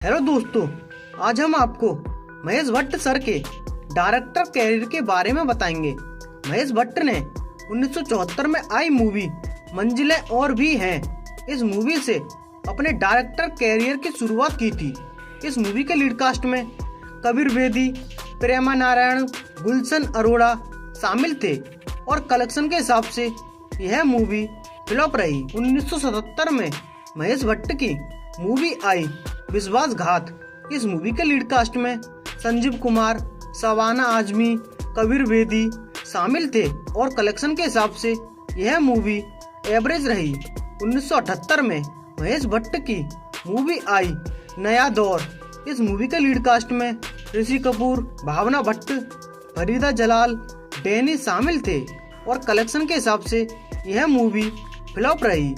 Hello दोस्तों, आज हम आपको महेश भट्ट सर के डायरेक्टर कैरियर के बारे में बताएंगे। महेश भट्ट ने 1974 में आई मूवी मंजिलें और भी हैं इस मूवी से अपने डायरेक्टर कैरियर की शुरुआत की थी। इस मूवी के लीड कास्ट में कबीर बेदी, प्रेमा नारायण, गुलशन अरोड़ा शामिल थे और कलेक्शन के हिसाब से यह मूवी फ्लॉप रही। 1977 में महेश भट्ट की मूवी आई विश्वासघात। इस मूवी के लीड कास्ट में संजीव कुमार, शबाना आजमी, कबीर बेदी शामिल थे और कलेक्शन के हिसाब से यह मूवी एवरेज रही। 1978 में महेश भट्ट की मूवी आई नया दौर। इस मूवी के लीड कास्ट में ऋषि कपूर, भावना भट्ट, फरीदा जलाल, डैनी शामिल थे और कलेक्शन के हिसाब से यह मूवी फ्लॉप रही।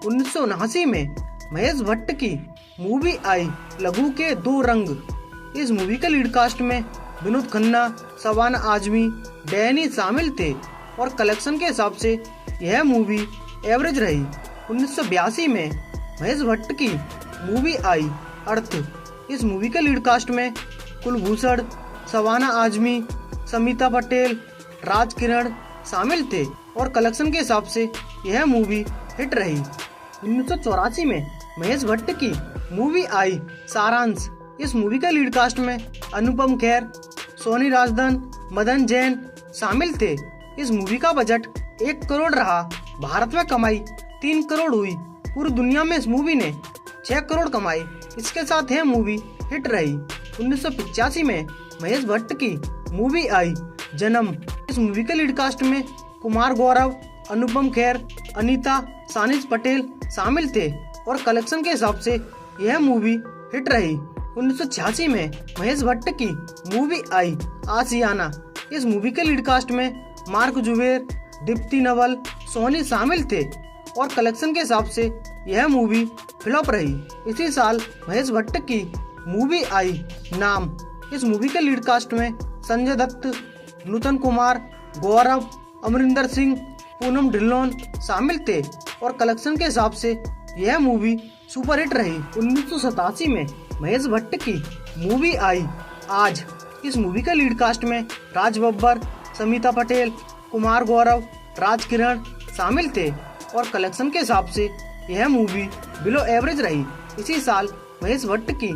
1979 में महेश भट्ट की मूवी आई लघु के दो रंग। इस मूवी के लीड कास्ट में विनोद खन्ना, शबाना आजमी, डैनी शामिल थे और कलेक्शन के हिसाब से यह मूवी एवरेज रही। 1982 में महेश भट्ट की मूवी आई अर्थ। इस मूवी के लीड कास्ट में कुलभूषण, शबाना आजमी, समिता पटेल, राज किरण शामिल थे और कलेक्शन के हिसाब से यह मूवी हिट रही। 1984 में महेश भट्ट की मूवी आई सारांश। इस मूवी के लीड कास्ट में अनुपम खेर, सोनी राजदान, मदन जैन शामिल थे। इस मूवी का बजट 1 करोड़ रहा। भारत में कमाई 3 करोड़ हुई। पूरी दुनिया में इस मूवी ने 6 करोड़ कमाई। इसके साथ यह मूवी हिट रही। 1985 में महेश भट्ट की मूवी आई जन्म। इस मूवी के लीड कास्ट में कुमार गौरव, अनुपम खेर, अनीता सानिस पटेल शामिल थे और कलेक्शन के हिसाब से यह मूवी हिट रही। 1986 में महेश भट्ट की मूवी आई आशियाना। इस मूवी के लीड कास्ट में मार्क जुबेर, दीप्ति नवल, सोनी शामिल थे और कलेक्शन के हिसाब से यह मूवी फ्लॉप रही। इसी साल महेश भट्ट की मूवी आई नाम। इस मूवी के लीड कास्ट में संजय दत्त, नूतन कुमार, गौरव, अमरिंदर सिंह, पूनम ढिल्लोन शामिल थे और कलेक्शन के हिसाब से यह मूवी सुपरहिट रही। 1987 में महेश भट्ट की मूवी आई आज। इस मूवी के लीड कास्ट में राज बब्बर, समिता पटेल, कुमार गौरव, राज किरण शामिल थे और कलेक्शन के हिसाब से यह मूवी बिलो एवरेज रही। इसी साल महेश भट्ट की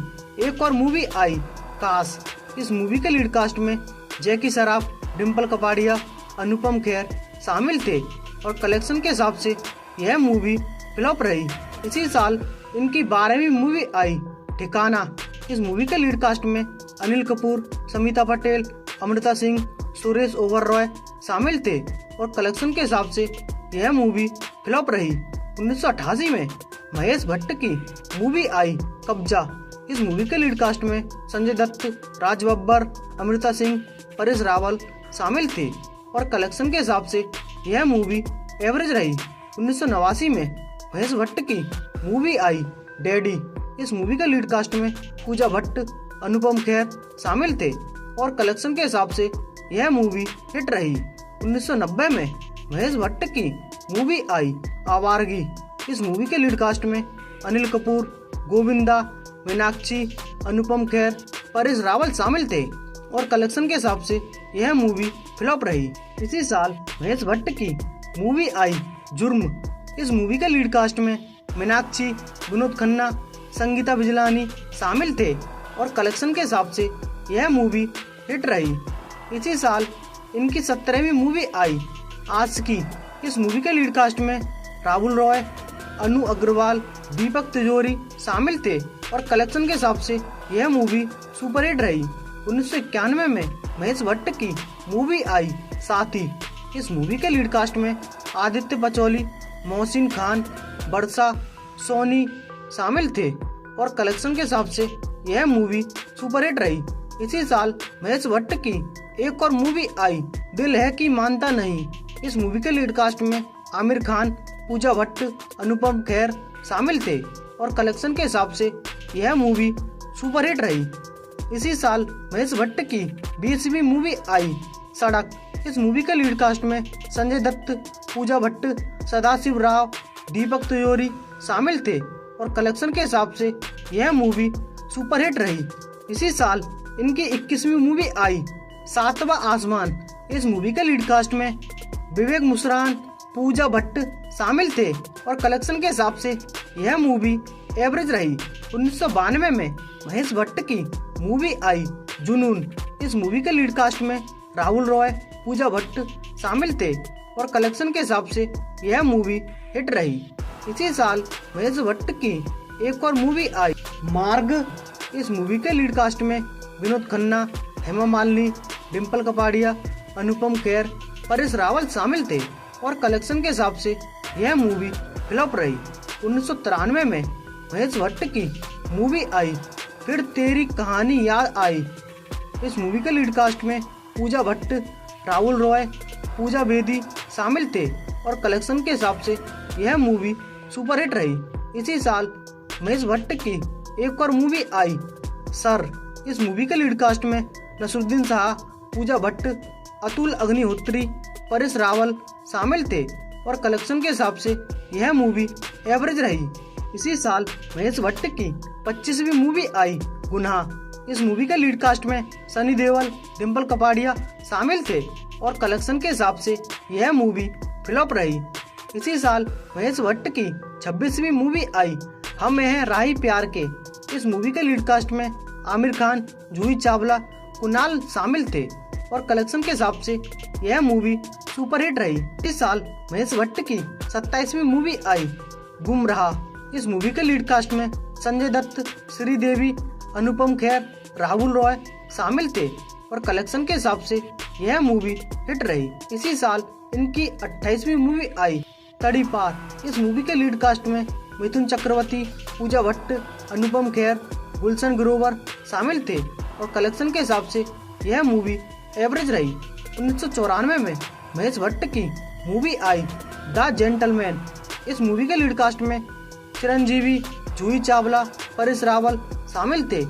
एक और मूवी आई काश। इस मूवी के लीड कास्ट में जैकी श्रॉफ, डिम्पल कपाड़िया, अनुपम खेर शामिल थे और कलेक्शन के हिसाब से यह मूवी फ्लॉप रही। इसी साल इनकी 12वीं मूवी आई ठिकाना। इस मूवी के लीड कास्ट में अनिल कपूर, समिता पटेल, अमृता सिंह, सुरेश ओबरॉय शामिल थे और कलेक्शन के हिसाब से यह मूवी फ्लॉप रही। 1988 में महेश भट्ट की मूवी आई कब्जा। इस मूवी के लीड कास्ट में संजय दत्त, राज बब्बर, अमृता सिंह, परेश रावल शामिल थे और कलेक्शन के हिसाब से यह मूवी एवरेज रही। 1989 में महेश भट्ट की मूवी आई डैडी। इस मूवी के लीड कास्ट में पूजा भट्ट, अनुपम खेर शामिल थे और कलेक्शन के हिसाब से यह मूवी हिट रही। 1990 में महेश भट्ट की मूवी आई आवारगी। इस मूवी के लीड कास्ट में अनिल कपूर, गोविंदा, मीनाक्षी, अनुपम खेर, परेश रावल शामिल थे और कलेक्शन के हिसाब से यह मूवी फ्लॉप रही। इसी साल महेश भट्ट की मूवी आई जुर्म। इस मूवी के लीड कास्ट में मीनाक्षी, विनोद खन्ना, संगीता बिजलानी शामिल थे और कलेक्शन के हिसाब से यह मूवी हिट रही। इसी साल इनकी 17वीं मूवी आई आशिकी। इस मूवी के लीड कास्ट में राहुल रॉय, अनु अग्रवाल, दीपक तिजोरी शामिल थे और कलेक्शन के हिसाब से यह मूवी सुपरहिट रही। 1991 में महेश भट्ट की मूवी आई साथी। इस मूवी के लीड कास्ट में आदित्य पचौली, मोहसिन खान, वर्षा, सोनी शामिल थे और कलेक्शन के हिसाब से यह मूवी सुपरहिट रही। इसी साल महेश भट्ट की एक और मूवी आई दिल है कि मानता नहीं। इस मूवी के लीड कास्ट में आमिर खान, पूजा भट्ट, अनुपम खेर शामिल थे और कलेक्शन के हिसाब से यह मूवी सुपरहिट रही। इसी साल महेश भट्ट की 20वीं मूवी आई सड़क। इस मूवी के लीड कास्ट में संजय दत्त, पूजा भट्ट, सदाशिव राव, दीपक तिजोरी शामिल थे और कलेक्शन के हिसाब से यह मूवी सुपरहिट रही। इसी साल इनकी 21वीं मूवी आई सातवां आसमान। इस मूवी के लीड कास्ट में विवेक मुशरान, पूजा भट्ट शामिल थे और कलेक्शन के हिसाब से यह मूवी एवरेज रही। 1992 में महेश भट्ट की मूवी आई जुनून। इस मूवी के लीड कास्ट में राहुल रॉय, पूजा भट्ट शामिल थे और कलेक्शन के हिसाब से यह मूवी हिट रही। इसी साल महेश भट्ट की एक और मूवी आई मार्ग। इस मूवी के लीड कास्ट में विनोद खन्ना, हेमा मालिनी, डिम्पल कपाड़िया, अनुपम खेर, परेश रावल शामिल थे और कलेक्शन के हिसाब से यह मूवी फ्लॉप रही। 1993 में महेश भट्ट की मूवी आई फिर तेरी कहानी याद आई। इस मूवी के लीड कास्ट में पूजा भट्ट, राहुल रॉय, पूजा बेदी शामिल थे और कलेक्शन के हिसाब से यह मूवी सुपरहिट रही। इसी साल महेश भट्ट की एक और मूवी आई सर। इस मूवी के लीड कास्ट में नसरुद्दीन शाह, पूजा भट्ट, अतुल अग्निहोत्री, परेश रावल शामिल थे और कलेक्शन के हिसाब से यह मूवी एवरेज रही। इसी साल महेश भट्ट की 25वीं मूवी आई गुनाह। इस मूवी के लीड कास्ट में सनी देओल, डिम्पल कपाड़िया शामिल थे और कलेक्शन के हिसाब से यह मूवी फ्लॉप रही। इसी साल महेश भट्ट की 26वीं मूवी आई हम हैं राही प्यार के। इस मूवी के लीड कास्ट में आमिर खान, जूही चावला, कुणाल शामिल थे और कलेक्शन के हिसाब से यह मूवी सुपरहिट रही। इस साल महेश भट्ट की 27वीं मूवी आई गुमराह। इस मूवी के लीड कास्ट में संजय दत्त, श्रीदेवी, अनुपम खेर, राहुल रॉय शामिल थे और कलेक्शन के हिसाब से यह मूवी हिट रही। इसी साल इनकी 28वीं मूवी आई तड़ी पार। इस मूवी के लीड कास्ट में मिथुन चक्रवर्ती, पूजा भट्ट, अनुपम खेर, गुलशन ग्रोवर शामिल थे और कलेक्शन के हिसाब से यह मूवी एवरेज रही। 1994 में महेश भट्ट की मूवी आई द जेंटलमैन। इस मूवी के लीड कास्ट में चिरंजीवी, जूही चावला, परेश रावल शामिल थे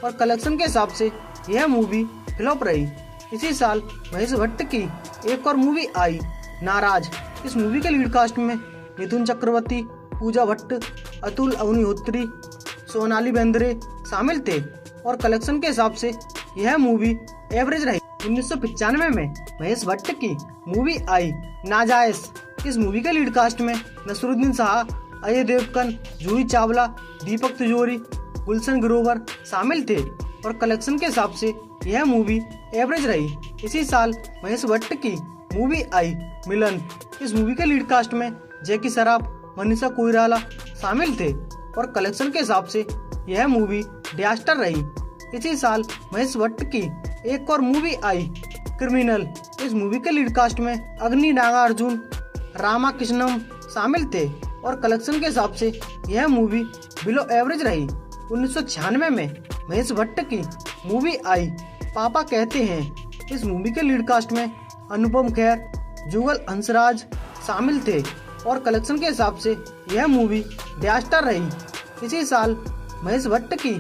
और कलेक्शन के हिसाब से यह मूवी फ्लॉप रही। इसी साल महेश भट्ट की एक और मूवी आई नाराज। इस मूवी के लीड कास्ट में मिथुन चक्रवर्ती, पूजा भट्ट, अतुल अग्निहोत्री, सोनाली बेंद्रे शामिल थे और कलेक्शन के हिसाब से यह मूवी एवरेज रही। 1995 में महेश भट्ट की मूवी आई नाजायज। इस मूवी के लीड कास्ट में नसरुद्दीन शाह, अजय देवगन, जूही चावला, दीपक तिजोरी, गुलशन ग्रोवर शामिल थे और कलेक्शन के हिसाब से यह मूवी एवरेज रही। इसी साल महेश भट्ट की मूवी आई मिलन। इस मूवी के लीड कास्ट में जैकी श्रॉफ, मनीषा कोइराला शामिल थे और कलेक्शन के हिसाब से यह मूवी डिजास्टर रही। इसी साल महेश भट्ट की एक और मूवी आई क्रिमिनल। इस मूवी के लीड कास्ट में अग्नि नागार्जुन, रामा कृष्णम शामिल थे और कलेक्शन के हिसाब से यह मूवी बिलो एवरेज रही। 1996 में महेश भट्ट की मूवी आई पापा कहते हैं। इस मूवी के लीड कास्ट में अनुपम खेर, जुगल हंसराज शामिल थे और कलेक्शन के हिसाब से यह मूवी डिजास्टर रही। इसी साल महेश भट्ट की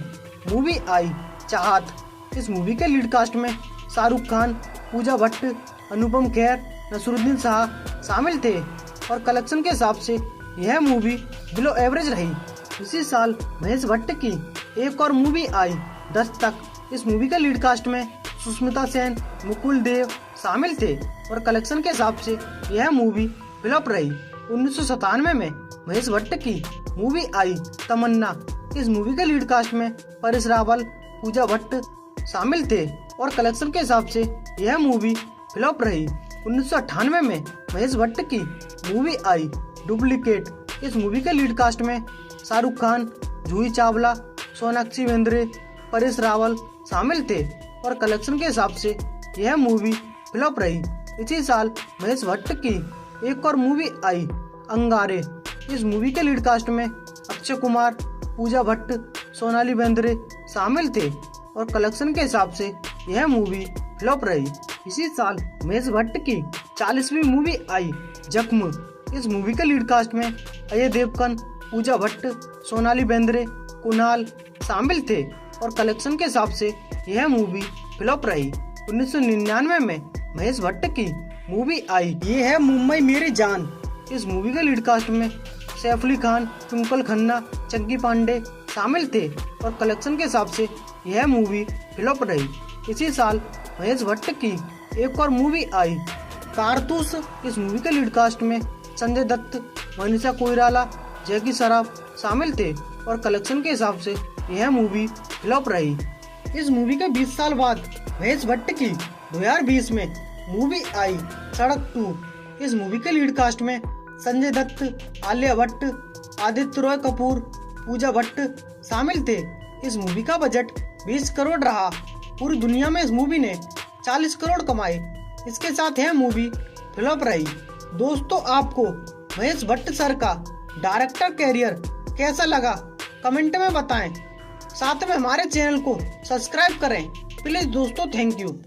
मूवी आई चाहत। इस मूवी के लीड कास्ट में शाहरुख खान, पूजा भट्ट, अनुपम खेर, नसरुद्दीन शाह शामिल थे और कलेक्शन के हिसाब से यह मूवी बिलो एवरेज रही। इसी साल महेश भट्ट की एक और मूवी आई दस्तक। इस मूवी के लीड कास्ट में सुष्मिता सेन, मुकुल देव शामिल थे और कलेक्शन के हिसाब से यह मूवी फ्लॉप रही। 1997 में महेश भट्ट की मूवी आई तमन्ना। इस मूवी के लीड कास्ट में परेश रावल, पूजा भट्ट शामिल थे और कलेक्शन के हिसाब से यह मूवी फ्लॉप रही। 1998 में महेश भट्ट की मूवी आई डुप्लीकेट। इस मूवी के लीड कास्ट में शाहरुख खान, जूही चावला, सोनाक्षी बेंद्रे, परेश रावल शामिल थे और कलेक्शन के हिसाब से यह मूवी फ्लॉप रही। इसी साल महेश भट्ट की एक और मूवी आई अंगारे। इस मूवी के लीड कास्ट में अक्षय कुमार, पूजा भट्ट, सोनाली बेंद्रे शामिल थे और कलेक्शन के हिसाब से यह मूवी फ्लॉप रही। इसी साल महेश भट्ट की 40वीं मूवी आई जख्म। इस मूवी के लीड कास्ट में अजय देवगन, पूजा भट्ट, सोनाली बेंद्रे, कुणाल शामिल थे और कलेक्शन के हिसाब से यह मूवी फ्लॉप रही। 1999 में महेश भट्ट की मूवी आई ये है मुंबई मेरी जान। इस मूवी के लीड कास्ट में सैफ अली खान, ट्विंकल खन्ना, चंकी पांडे शामिल थे और कलेक्शन के हिसाब से यह मूवी फ्लॉप रही। इसी साल महेश भट्ट की एक और मूवी आई कारतूस। इस मूवी के लीड कास्ट में संजय दत्त, मनीषा कोइराला, जैकी श्रॉफ शामिल थे और कलेक्शन के हिसाब से यह मूवी फ्लॉप रही। इस मूवी के 20 साल बाद महेश भट्ट की 2020 में मूवी आई सड़क 2। इस मूवी के लीड कास्ट में संजय दत्त, आलिया भट्ट, आदित्य रॉय कपूर, पूजा भट्ट शामिल थे। इस मूवी का बजट 20 करोड़ रहा। पूरी दुनिया में इस मूवी ने 40 करोड़ कमाए। इसके साथ यह मूवी फ्लॉप रही। दोस्तों, आपको महेश भट्ट सर का डायरेक्टर कैरियर कैसा लगा कमेंट में बताएं। साथ में हमारे चैनल को सब्सक्राइब करें प्लीज दोस्तों। Thank you.